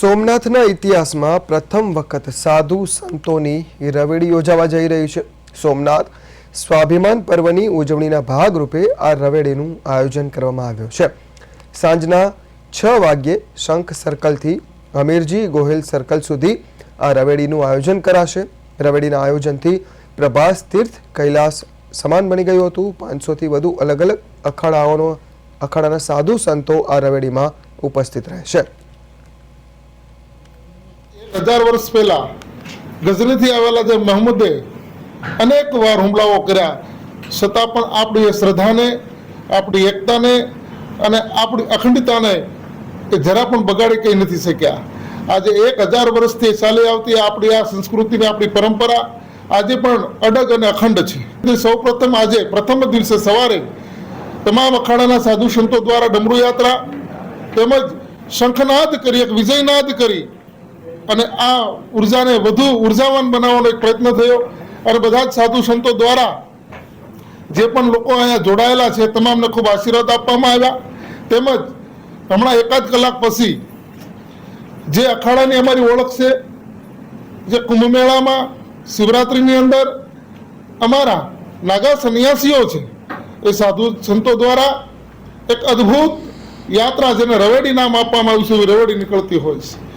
સોમનાથના ઇતિહાસમાં પ્રથમ વખત સાધુ સંતોની રવેડી યોજાવા જઈ રહી છે। સોમનાથ સ્વાભિમાન પર્વની ઉજવણીના ભાગરૂપે આ રવેડીનું આયોજન કરવામાં આવ્યું છે। સાંજના 6 વાગ્યે શંખ સર્કલથી અમીરજી ગોહિલ સર્કલ સુધી આ રવેડીનું આયોજન કરાશે। રવેડીના આયોજનથી પ્રભાસ તીર્થ કૈલાસ સમાન બની ગયું હતું। 500થી વધુ અલગ અલગ અખાડાના સાધુ સંતો આ રવેડીમાં ઉપસ્થિત રહેશે। 1000 વર્ષ પહેલા ગઝનીથી આવેલા જે મહમૂદે અનેક વાર હુમલાઓ કર્યા છતાં પણ આપણી શ્રદ્ધાને, આપણી એકતાને અને આપણી અખંડિતતાને એ જરા પણ બગાડી કંઈ નથી શક્યા। આજે 1000 વર્ષથી ચાલી આવતી આપણી આ સંસ્કૃતિને, આપણી પરંપરા આજે પણ અડગ અને અખંડ છે। સૌપ્રથમ આજે પ્રથમ દિવસે સવારે તમામ અખાડાના સાધુ સંતો દ્વારા ડમરૂ યાત્રા તેમજ શંખનાદ કરી, એક વિજયનાદ કરી અને આ ઉર્જાને વધુ ઉર્જાવાન બનાવવાનો એક પ્રયત્ન થયો। અને બધા જ સાધુ સંતો દ્વારા જે પણ લોકો અહીંયા જોડાયેલા છે તમામને ખૂબ આશીર્વાદ આપવામાં આવ્યા। તેમજ હમણાં 1 કલાક પછી જે અખાડાની અમારી ઓળખ છે, જે કુંભ મેળામાં શિવરાત્રિની અંદર અમારા નાગા સંન્યાસીઓ છે એ સાધુ સંતો દ્વારા એક અદ્ભુત યાત્રા, જેને રવેડી નામ આપવામાં આવ્યું છે, એવી રવેડી નીકળતી હોય છે।